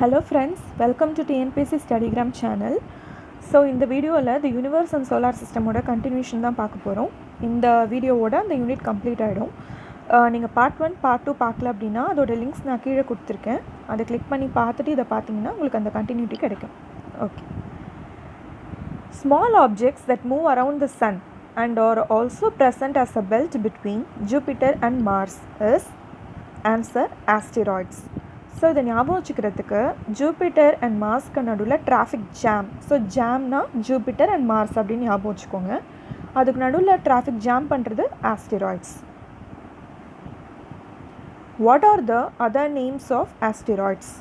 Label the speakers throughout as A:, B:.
A: Hello friends, welcome to TNPSC STUDYGRAM channel. So in the video the universe and solar system oda continuation தான் பார்க்க போறோம். இந்த வீடியோவோட அந்த யூனிட் கம்ப்ளீட் ஆயிடும். நீங்க பார்ட் 1 பார்ட் 2 பார்க்கல அப்படினா அதோட லிங்க்ஸ் நான் கீழ கொடுத்திருக்கேன். அதை கிளிக் பண்ணி பார்த்துட்டு இத பாத்தீங்கன்னா உங்களுக்கு அந்த கண்டினியூட்டி கிடைக்கும். Okay. Small objects that move around the sun and are also present as a belt between Jupiter and Mars is answer asteroids. So இதை ஞாபகம் வச்சுக்கிறதுக்கு ஜூபிட்டர் அண்ட் மார்ஸ்க்கு நடுவில் டிராஃபிக் ஜாம். ஸோ ஜாம்னா ஜூபிட்டர் அண்ட் மார்ஸ் அப்படின்னு ஞாபகம் வச்சுக்கோங்க. அதுக்கு நடுவில் டிராஃபிக் ஜாம் பண்ணுறது asteroids. What are the other names of asteroids?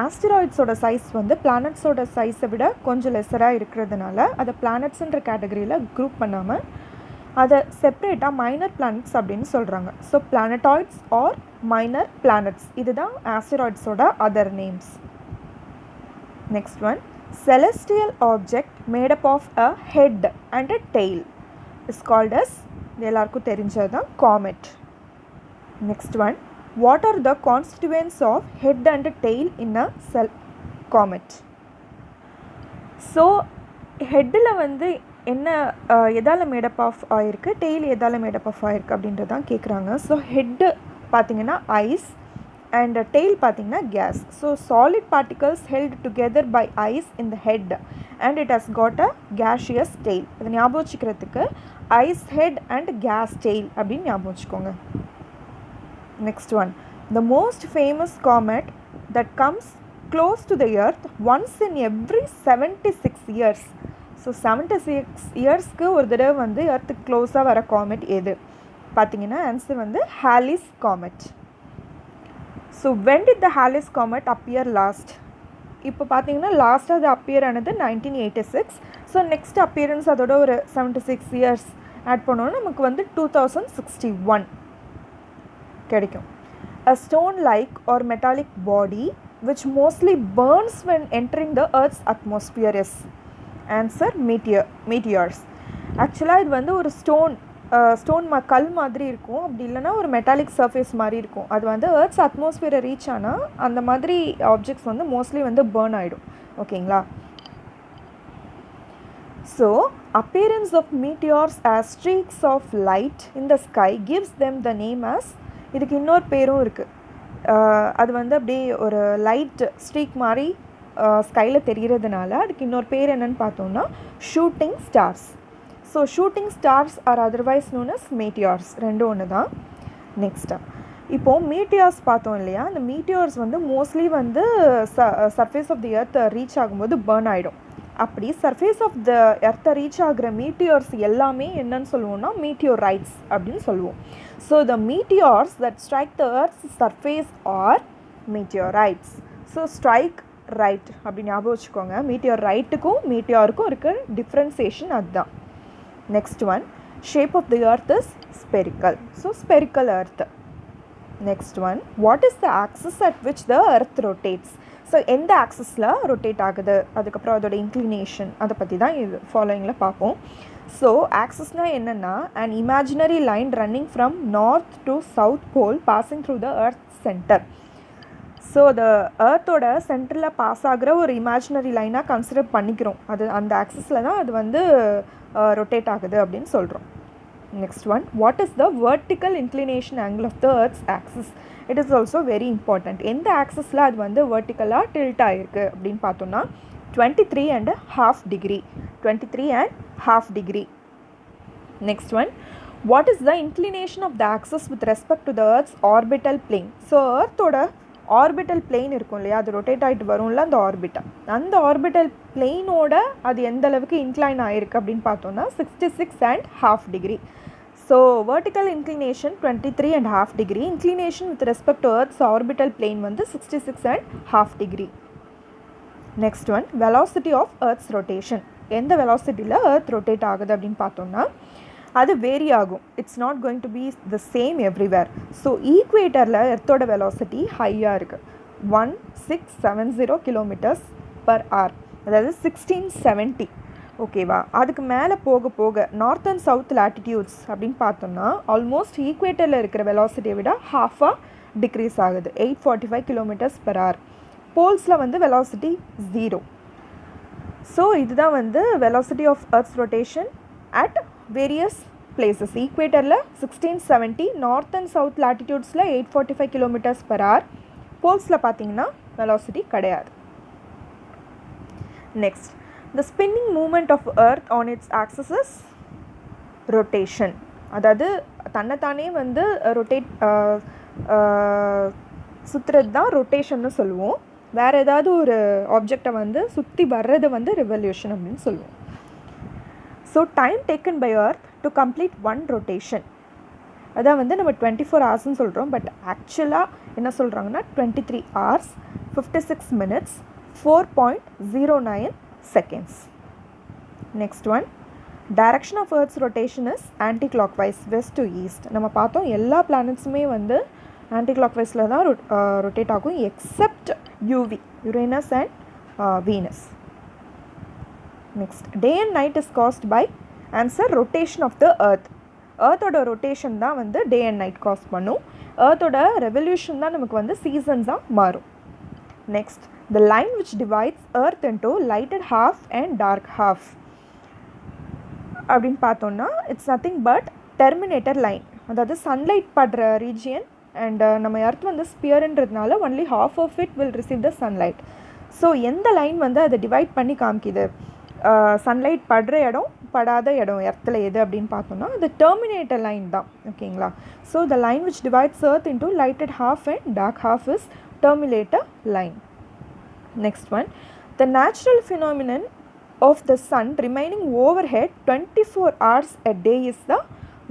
A: ஆஸ்டிராய்ட்ஸோட சைஸ் வந்து பிளானட்ஸோட சைஸை விட கொஞ்சம் லெஸராக இருக்கிறதுனால அதை பிளானட்ஸுன்ற கேட்டகரியில் குரூப் பண்ணாமல் அதை செப்ரேட்டாக மைனர் பிளானட்ஸ் அப்படின்னு சொல்கிறாங்க. So planetoids are minor planets, இதுதான் ஆஸ்டிராய்ட்ஸோட other names. Next one, celestial object made up of a head and a tail is called as, எல்லாருக்கும் தெரிஞ்சது தான் comet. Next one, what are the constituents of head and tail in a comet? So ஹெட்டில் வந்து என்ன எதால் made up of ஆகிருக்கு, tail எதால் made up of ஆகிருக்கு அப்படின்றது தான் கேட்குறாங்க. ஸோ ஹெட்டு பார்த்திங்கன்னா ஐஸ் அண்ட் டெய்ல் பார்த்திங்கன்னா gas. So solid particles held together by ice in the head and it has got a gaseous tail. அதை ஞாபகம் வச்சுக்கிறதுக்கு ice head and gas tail அப்படின்னு ஞாபகம் வச்சுக்கோங்க. Next one, the most famous comet that comes close to the earth once in every 76 years. So 76 இயர்ஸ்க்கு ஒரு தடவை வந்து எர்த்துக்கு க்ளோஸாக வர காமெட் எது பார்த்தீங்கன்னா ஆன்சர் வந்து Hollis Comet. So when did the Hollis Comet appear last? இப்போ பார்த்தீங்கன்னா லாஸ்ட்டாக அது அப்பியர் ஆனது 1986. ஸோ நெக்ஸ்ட் அப்பியரன்ஸ் அதோட ஒரு 76 இயர்ஸ் ஆட் பண்ணோன்னா நமக்கு வந்து 2061 கிடைக்கும். A stone like or metallic body which mostly burns when entering the Earth's atmosphere is answer meteors. ஆக்சுவலாக இது வந்து ஒரு ஸ்டோன் கல் மாதிரி இருக்கும், அப்படி இல்லைனா ஒரு மெட்டாலிக் சர்ஃபேஸ் மாதிரி இருக்கும். அது வந்து எர்த்ஸ் அட்மாஸ்பியரை ரீச் ஆனால் அந்த மாதிரி ஆப்ஜெக்ட்ஸ் வந்து மோஸ்ட்லி வந்து பேர்ன் ஆகிடும். ஓகேங்களா? So appearance of meteors as streaks of light in the sky gives them the name as, இதுக்கு இன்னொரு பேரும் இருக்குது. அது வந்து அப்படியே ஒரு லைட் ஸ்ட்ரீக் மாதிரி ஸ்கையில் தெரிகிறதுனால அதுக்கு இன்னொரு பேர் என்னென்னு பார்த்தோம்னா shooting stars. So shooting stars are otherwise known as meteors, ரெண்டும் ஒன்று தான். நெக்ஸ்ட்டு இப்போது மீட்டியார்ஸ் பார்த்தோம் இல்லையா, அந்த மீட்டியார்ஸ் வந்து மோஸ்ட்லி வந்து சர்ஃபேஸ் ஆஃப் தி எர்த்தை ரீச் ஆகும்போது பர்ன் ஆகிடும். அப்படி சர்ஃபேஸ் ஆஃப் த எர்த்தை ரீச் ஆகிற மீட்டியார்ஸ் எல்லாமே என்னன்னு சொல்லுவோம்னா மீட்டியோரைட்ஸ் அப்படின்னு சொல்லுவோம். So the meteors that strike the earth's surface are meteorites. So strike right அப்படி ஞாபகம் வச்சுக்கோங்க. மீட்டியோர் ரைட்டுக்கும் மீட்டியாருக்கும் இருக்க டிஃப்ரென்சியேஷன் அதுதான். Next one, shape of the earth is spherical. So spherical earth. Next one, what is the axis at which the earth rotates? So எந்த ஆக்சிஸில் rotate ஆகுது, அதுக்கப்புறம் அதோட இன்க்ளினேஷன், அதை பற்றி தான் இது ஃபாலோயிங்கில் பார்ப்போம். ஸோ ஆக்சிஸ்னால் என்னென்னா an imaginary line running from north to south pole passing through the earth's center. So the எர்த்தோட சென்டரில் பாஸ் ஆகிற ஒரு இமேஜினரி லைனாக கன்சிடர் பண்ணிக்கிறோம். அது அந்த ஆக்சிஸில் தான் அது வந்து ரொட்டேட் ஆகுது அப்படின்னு சொல்கிறோம். Next one, what is the vertical inclination angle of the earth's axis? It is also very important. எந்த ஆக்சிஸில் அது வந்து வெர்டிக்கலாக டில்ட் ஆகிருக்கு அப்படின்னு பார்த்தோன்னா 23.5 degree. 23.5 degree. Next one, what is the inclination of the axis with respect to the earth's orbital plane? So எர்த்தோட orbital plane இருக்கும் இல்லையா, அது ரொட்டேட் ஆகிட்டு வரும்ல அந்த ஆர்பிட்டல், அந்த ஆர்பிட்டல் பிளெயினோட அது எந்த அளவுக்கு இன்க்ளைன் ஆகிருக்கு அப்படின்னு பார்த்தோன்னா 66.5 degree. So vertical inclination 23.5 degree, inclination with respect to earth's orbital plane வந்து 66.5 degree. Next one, velocity of earth's rotation. எந்த வெலாசிட்டியில் எர்த் ரொட்டேட் ஆகுது அப்படின்னு பார்த்தோன்னா அது வேரி ஆகும். It's not going to be the same everywhere. So ஈக்குவேட்டரில் எர்த்தோட வெலாசிட்டி ஹையாக இருக்குது, 1670 km/h, அதாவது 1670. ஓகேவா? அதுக்கு மேலே போக போக நார்த் அண்ட் சவுத் லேட்டிடியூட்ஸ் அப்படின்னு பார்த்தோம்னா ஆல்மோஸ்ட் ஈக்குவேட்டரில் இருக்கிற வெலாசிட்டியை விட ஹாஃபாக டிக்ரீஸ் ஆகுது, 845 km/h. போல்ஸில் வந்து வெலாசிட்டி 0. ஸோ இதுதான் வந்து velocity of earth's rotation at various places. ஈக்வேட்டரில் 1670, நார்த் அண்ட் சவுத் லாட்டிடியூட்ஸில் 845 km/h. போல்ஸில் பார்த்தீங்கன்னா வெலாசிட்டி கிடையாது. Next, the spinning movement of earth on its axis is rotation. அதாவது தன்னைத்தானே வந்து ரொட்டேட் சுற்றுறது தான் ரொட்டேஷன்னு சொல்லுவோம். வேறு ஏதாவது ஒரு ஆப்ஜெக்டை வந்து சுற்றி வர்றது வந்து ரெவல்யூஷன் அப்படின்னு சொல்லுவோம். So time taken by earth to complete one rotation, அதான் வந்து நம்ம 24 hours சொல்கிறோம். பட் ஆக்சுவலாக என்ன சொல்கிறாங்கன்னா 23 hours 56 minutes 4.09 seconds. Next one, direction of Earth's rotation is anti-clockwise, west to east. நம்ம பார்த்தோம் எல்லா பிளானட்ஸுமே வந்து ஆன்டி-கிளாக்வைஸில் தான் ரொட்டேட் ஆகும் except UV, Uranus and Venus. Next, day and night is caused by answer rotation of the earth. எர்த்தோட rotation தான் வந்து டே and night cost பண்ணும். எர்த்தோட ரெவல்யூஷன் தான் நமக்கு வந்து சீசன்ஸாக மாறும். Next, the line which divides earth into lighted half and dark half அப்படின்னு பார்த்தோன்னா it's nothing but terminator line. அதாவது சன்லைட் படுற ரீஜியன் அண்ட் நம்ம எர்த் வந்து ஸ்பியர்ன்றதுனால only half of it will receive the sunlight. So எந்த லைன் வந்து அதை டிவைட் பண்ணி காமிக்குது, சன்லைட் படுற இடம் படாத இடம் எர்த்தில் எது அப்படின்னு பார்த்தோன்னா அது டெர்மினேட்டர் லைன் தான். ஓகேங்களா? So the line which divides earth into lighted half and dark half is terminator line. Next one, the natural phenomenon of the sun remaining overhead 24 hours a day is the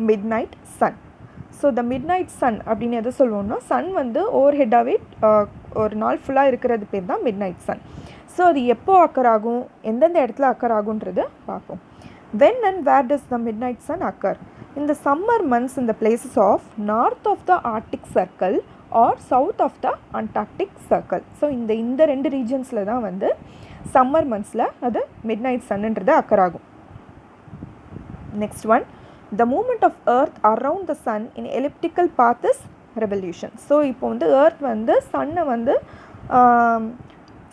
A: midnight sun. So the midnight sun அப்படின்னு எதை சொல்லுவோம்னா Sun வந்து ஓவர்ஹெட்டாகவே ஒரு நாள் ஃபுல்லாக இருக்கிறது பேர் தான் midnight sun. ஸோ அது எப்போ அக்கர் ஆகும், எந்தெந்த இடத்துல அக்கர் ஆகுன்றது பார்ப்போம். When and where does the midnight sun occur? In the summer months in the places of north of the Arctic Circle or south of the Antarctic Circle. So இந்த ரெண்டு ரீஜன்ஸில் தான் வந்து சம்மர் மந்த்ஸில் அது மிட்நைட் சன்ன்றது occur ஆகும். Next one, the movement of earth around the sun in elliptical path is revolution. So இப்போ வந்து எர்த் வந்து சன்னை வந்து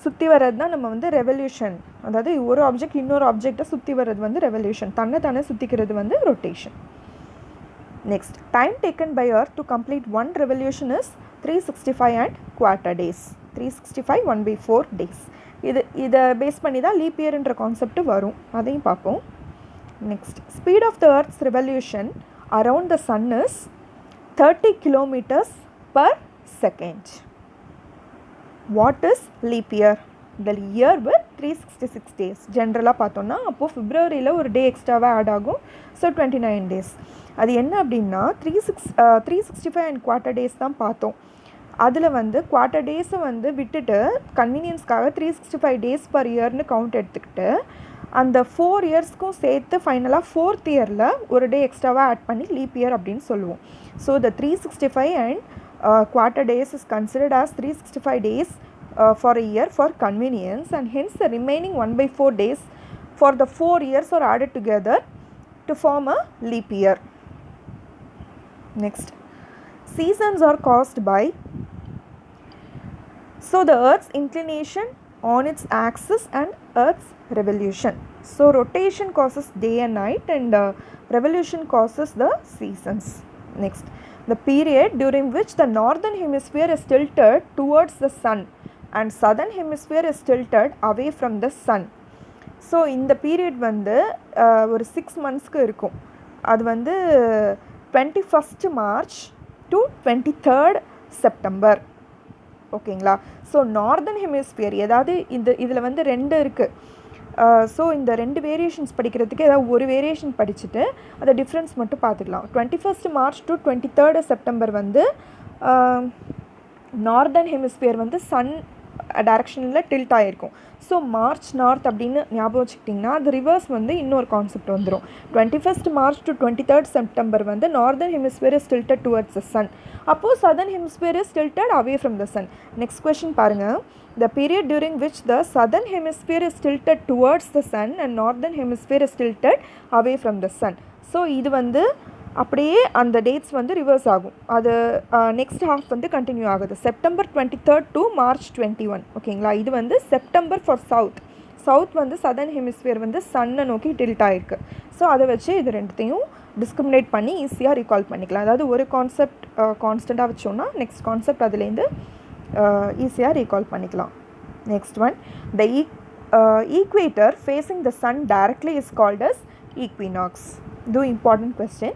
A: சுற்றி வர்றது தான் நம்ம வந்து ரெவல்யூஷன். அதாவது ஒரு ஆப்ஜெக்ட் இன்னொரு ஆப்ஜெக்டை சுற்றி வர்றது வந்து ரெவல்யூஷன், தன்னை சுற்றிக்கிறது வந்து rotation. Next, time taken by Earth to complete one revolution is 365 and quarter days. 365 1/4 days. இதை பேஸ் பண்ணி தான் லீப் இயர்ன்ற கான்செப்ட் வரும், அதையும் பார்ப்போம். Next, speed of the earth's revolution around the sun is 30 kilometers per second. What is leap year? The year with 366 days. ஜென்ரலாக பார்த்தோன்னா அப்போது பிப்ரவரியில் ஒரு டே எக்ஸ்ட்ராவாக ஆட் ஆகும். So 29 days. அது என்ன அப்படின்னா 365 அண்ட் குவார்ட்டர் டேஸ் தான் பார்த்தோம். அதில் வந்து குவார்ட்டர் டேஸை வந்து விட்டுட்டு கன்வீனியன்ஸ்க்காக 365 days per yearனு கவுண்ட் எடுத்துக்கிட்டு அந்த 4 yearsக்கும் சேர்த்து ஃபைனலாக 4th yearல ஒரு டே எக்ஸ்ட்ராவாக ஆட் பண்ணி லீப் இயர் அப்படின்னு சொல்லுவோம். So the 365 and quarter days is considered as 365 days for a year for convenience, and hence the remaining 1/4 days for the 4 years are added together to form a leap year. Next, seasons are caused by the Earth's inclination on its axis and Earth's revolution. So rotation causes day and night and revolution causes the seasons. Next, the period during which the northern hemisphere is tilted towards the sun and southern hemisphere is tilted away from the sun. So இந்த period வந்து ஒரு 6 monthsக்கு இருக்கும். அது வந்து 21st March to 23rd September. ஓகேங்களா? So northern hemisphere ஏதாவது இதில் வந்து 2 இருக்குது. ஸோ இந்த 2 வேரியேஷன்ஸ் படிக்கிறதுக்கு ஏதாவது ஒரு வேரியேஷன் படிச்சுட்டு அதை டிஃப்ரென்ஸ் மட்டும் பார்த்துக்கலாம். 21st March to 23rd September வந்து நார்தன் ஹெமிஸ்பியர் வந்து சன் டைரக்ஷனில் டில்ட் ஆகிருக்கும். ஸோ மார்ச் நார்த் அப்படின்னு ஞாபகம் வச்சுக்கிட்டிங்கன்னா அது ரிவர்ஸ் வந்து இன்னொரு கான்செப்ட் வந்துடும். 21st March to 23rd September வந்து northern hemisphere is tilted towards the sun. அப்போது southern hemisphere is tilted away from the sun. Next question பாருங்கள். The period during which the southern hemisphere is tilted towards the sun and northern hemisphere is tilted away from the sun. So இது வந்து அப்படியே அந்த dates வந்து reverse ஆகும். அது next half வந்து continue ஆகுது. September 23 to March 21. ஓகேங்களா? இது வந்து செப்டம்பர் ஃபார் சவுத் வந்து சதர்ன் ஹெமிஸ்பியர் வந்து சன்னை நோக்கி டில்ட் ஆகிருக்கு. ஸோ அதை வச்சு இது ரெண்டுத்தையும் டிஸ்கிரிமினேட் பண்ணி ஈஸியாக ரீகால் பண்ணிக்கலாம். அதாவது ஒரு கான்செப்ட் கான்ஸ்டண்ட்டாக வச்சோன்னா நெக்ஸ்ட் கான்செப்ட் அதுலேருந்து ஈஸியாக ரீகால் பண்ணிக்கலாம். Next one, the equator facing the sun directly is called as equinox. Do important question.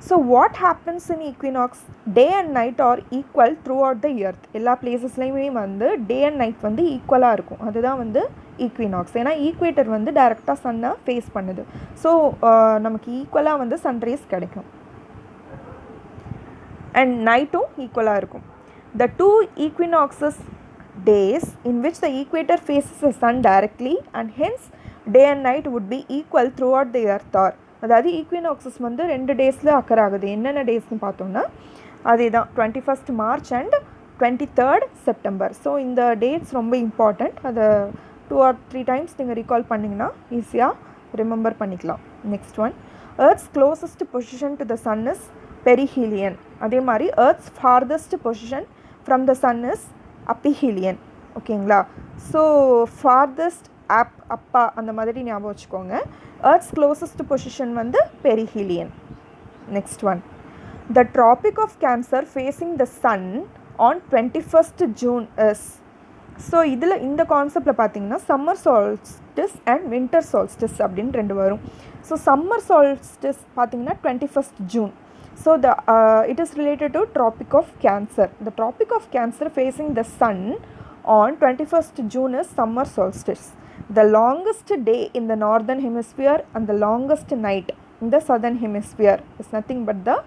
A: So what happens in equinox? Day and night are equal throughout the earth. எல்லா பிளேசஸ்லையுமே வந்து டே and night வந்து ஈக்குவலாக இருக்கும். அதுதான் வந்து equinox. ஏன்னா equator வந்து டைரெக்டாக சன்னை ஃபேஸ் பண்ணுது. ஸோ நமக்கு ஈக்குவலாக வந்து சன்ரேஸ் கிடைக்கும். அண்ட் நைட்டும் ஈக்குவலாக இருக்கும். The two equinoxes days in which the equator faces the sun directly and hence day and night would be equal throughout the earth are. அதாவது ஈக்வினாக்ஸஸ் வந்து 2 டேஸில் அக்கர் ஆகுது. என்னென்ன டேஸ்னு பார்த்தோம்னா அதே தான் 21 மார்ச் அண்ட் 23 செப்டம்பர். ஸோ இந்த டேட்ஸ் ரொம்ப இம்பார்ட்டண்ட். அதை 2 or 3 டைம்ஸ் நீங்கள் ரீகால் பண்ணிங்கன்னா ஈஸியாக ரிமெம்பர் பண்ணிக்கலாம். Next one, earth's closest position to the sun is perihelion. அதே மாதிரி earth's farthest position from the sun is aphelion. ஓகேங்களா? ஸோ ஃபார்தஸ்ட் அப்பா அந்த மாதிரி ஞாபகம் வச்சுக்கோங்க. எர்த்ஸ் க்ளோசஸ்ட் பொசிஷன் வந்து perihelion. Next one, the Tropic of Cancer facing the sun on 21st June is. So இதில் இந்த கான்செப்டில் பார்த்தீங்கன்னா summer solstice and winter solstice அப்படின்னு 2 வரும். ஸோ சம்மர் சால்ஸ்டிஸ் பார்த்தீங்கன்னா 21st June. So it is related to Tropic of Cancer. The Tropic of Cancer facing the sun on 21st June is summer solstice. The longest day in the northern hemisphere and the longest night in the southern hemisphere is nothing but the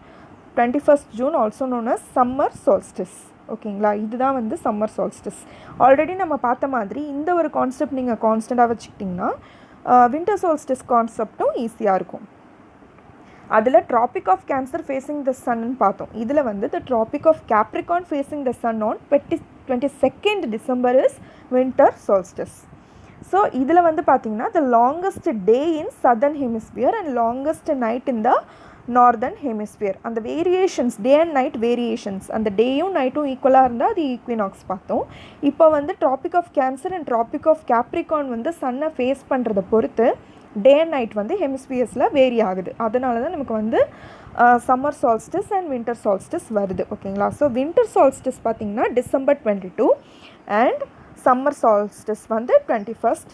A: 21st June, also known as summer solstice. ஓகேங்களா? இதுதான் வந்து summer solstice. Already நம்ம பார்த்த மாதிரி இந்த ஒரு concept நீங்கள் கான்ஸ்டண்ட்டாக வச்சுக்கிட்டிங்கன்னா வின்டர் சால்ஸ்டிஸ் கான்செப்டும் ஈஸியாக இருக்கும். அதில் Tropic of Cancer facing the சன்னு பார்த்தோம். இதில் வந்து the Tropic of Capricorn facing the sun on 22nd December is winter solstice. So இதில் வந்து பார்த்திங்கன்னா the longest day in southern hemisphere and longest night in the northern hemisphere. அந்த variations, day and night variations, அந்த டேயும் நைட்டும் ஈக்குவலாக இருந்தால் அது ஈக்வினாக்ஸ் பார்த்தோம். இப்போ வந்து Tropic of Cancer and Tropic of Capricorn வந்து சன்னை ஃபேஸ் பண்ணுறதை பொறுத்து டே அண்ட் நைட் வந்து ஹெமிஸ்பியர்ஸில் வேரி ஆகுது. அதனால தான் நமக்கு வந்து summer solstice and winter solstice வருது. ஓகேங்களா? ஸோ வின்டர் சால்ஸ்டிஸ் பார்த்திங்கன்னா December 22 அண்ட் சம்மர் சால்ஸ்டிஸ் வந்து 21st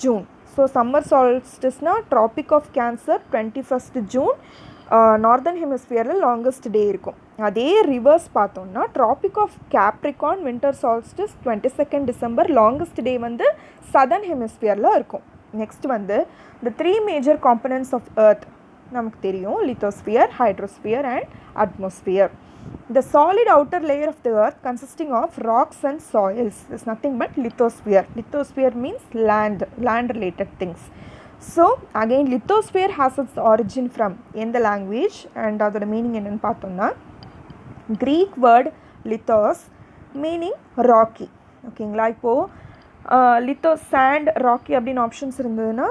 A: ஜூன். ஸோ சம்மர் சால்ஸ்டிஸ்னால் Tropic of Cancer 21st June, northern ஹெமிஸ்பியரில் லாங்கஸ்ட் டே இருக்கும். அதே ரிவர்ஸ் பார்த்தோம்னா Tropic of Capricorn winter solstice 22nd December, longest day வந்து சதர்ன் ஹெமிஸ்பியரில் இருக்கும். நெக்ஸ்ட் வந்து the 3 major components of earth நமக்கு தெரியும், lithosphere, hydrosphere and atmosphere. The solid outer layer of the earth consisting of rocks and soils is nothing but lithosphere. Lithosphere means land related things. So again lithosphere has its origin from in the language and அதோட meaning என்னன்னு பார்த்தோம்னா Greek word lithos meaning rocky. ஓகேங்களா? இப்போது litho sand rakhi அப்படின்னு options இருந்ததுன்னா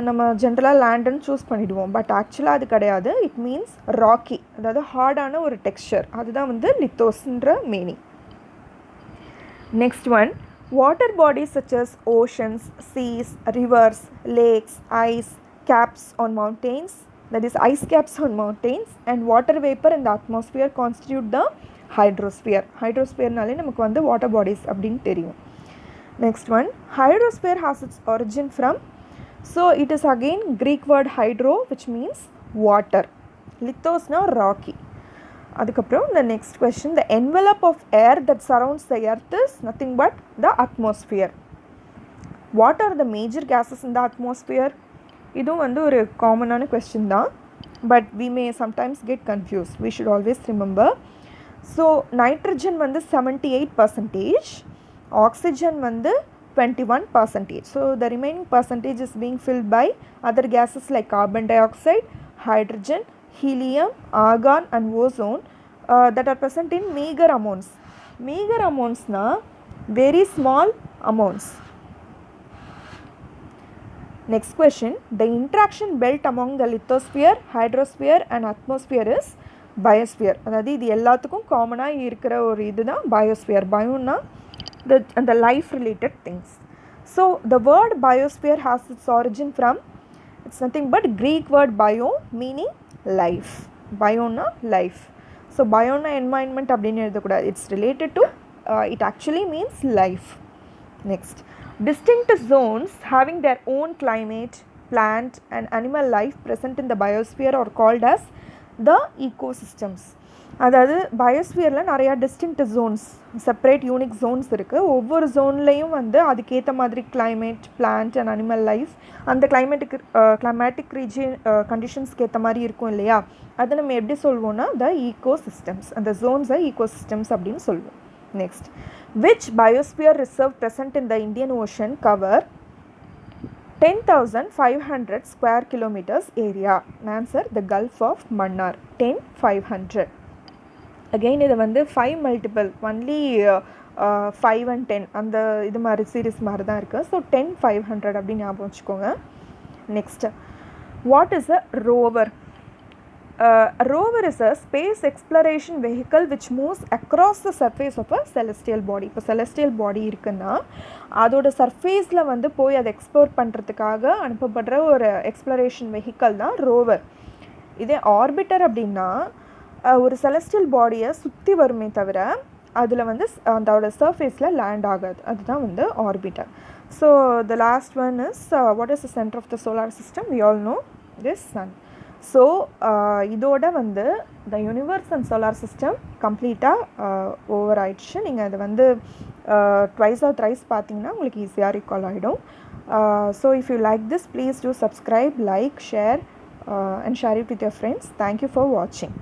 A: நம்ம ஜென்ரலாக லேண்டுன்னு choose பண்ணிவிடுவோம். பட் ஆக்சுவலாக அது கிடையாது. இட் மீன்ஸ் ராக்கி, அதாவது ஹார்டான ஒரு டெக்ஸ்சர். அதுதான் வந்து லித்தோஸ்ன்ற meaning. Next one, water bodies such as oceans, seas, rivers, lakes, ice caps on mountains, that is ice caps on mountains and water vapor in the atmosphere constitute the hydrosphere. Hydrosphere-நாலே நமக்கு வந்து water bodies அப்படின்னு தெரியும். Next one, hydrosphere has its origin from, so it is again Greek word hydro which means water. Lithos na rocky. அதுக்கப்புறம் the next question, the envelope of air that surrounds the earth is nothing but the atmosphere. What are the major gases in the atmosphere? இதுவும் வந்து ஒரு காமனான question தான், but we may sometimes get confused. We should always remember. So nitrogen வந்து 78%, oxygen வந்து 21%. So the remaining percentage is being filled by other gases like carbon dioxide, hydrogen, helium, argon and ozone that are present in meager amounts. Meager amounts na very small amounts. Next question, the interaction belt among the lithosphere, hydrosphere and atmosphere is biosphere. அதாவது இது எல்லாத்துக்கும் காமனாக இருக்கிற ஒரு இதுதான் biosphere. பயோன்னா the life related things. So the word biosphere has its origin from, it's nothing but Greek word bio meaning life. Biona life. So biona environment அப்படினு எழுதக்கூடாது. It's related to it actually means life. Next, distinct zones having their own climate, plant and animal life present in the biosphere are called as the ecosystems. அதாவது பயோஸ்பியரில் நிறையா distinct Jones, separate unique Jones இருக்குது. ஒவ்வொரு ஜோன்லேயும் வந்து அதுக்கேற்ற மாதிரி climate, plant and animal life, அந்த climatic region கண்டிஷன்ஸ்க்கு ஏற்ற மாதிரி இருக்கும் இல்லையா, அதை நம்ம எப்படி சொல்வோம்னா த ஈகோசிஸ்டம்ஸ். அந்த ஜோன்ஸை ஈகோசிஸ்டம்ஸ் அப்படின்னு சொல்லுவோம். Next, which biosphere reserve present in the Indian ocean cover 10,500 square kilometers area? Answer, the Gulf of Mannar. 10,500. Again இது வந்து 5 multiple, only 5 and 10 அந்த இது மாதிரி சீரிஸ் மாதிரி தான் இருக்குது. ஸோ 10,500 அப்படின்னு ஞாபகம் வச்சுக்கோங்க. Next, what is a rover? Rover is a space exploration vehicle which moves across the surface of a celestial body. இப்போ celestial body இருக்குன்னா அதோட சர்ஃபேஸில் வந்து போய் அதை எக்ஸ்ப்ளோர் பண்ணுறதுக்காக அனுப்பப்படுற ஒரு எக்ஸ்ப்ளரேஷன் வெஹிக்கல் தான் ரோவர். இதே ஆர்பிட்டர் அப்படின்னா ஒரு செலஸ்டியல் பாடியை சுற்றி வருமே தவிர அதில் வந்து அதோட சர்ஃபேஸில் லேண்ட் ஆகாது. அதுதான் வந்து orbiter. So the last one is what is the centre of the solar system? We all know this sun. So இதோட வந்து the universe and solar system கம்ப்ளீட்டாக ஓவர் ஆயிடுச்சு. நீங்கள் அதை வந்து ட்வைஸ் ஆர் த்ரைஸ் பார்த்தீங்கன்னா உங்களுக்கு ஈஸியாக ரீகால் ஆகிடும். So if you like this, please do subscribe, like, share and share it with your friends. Thank you for watching.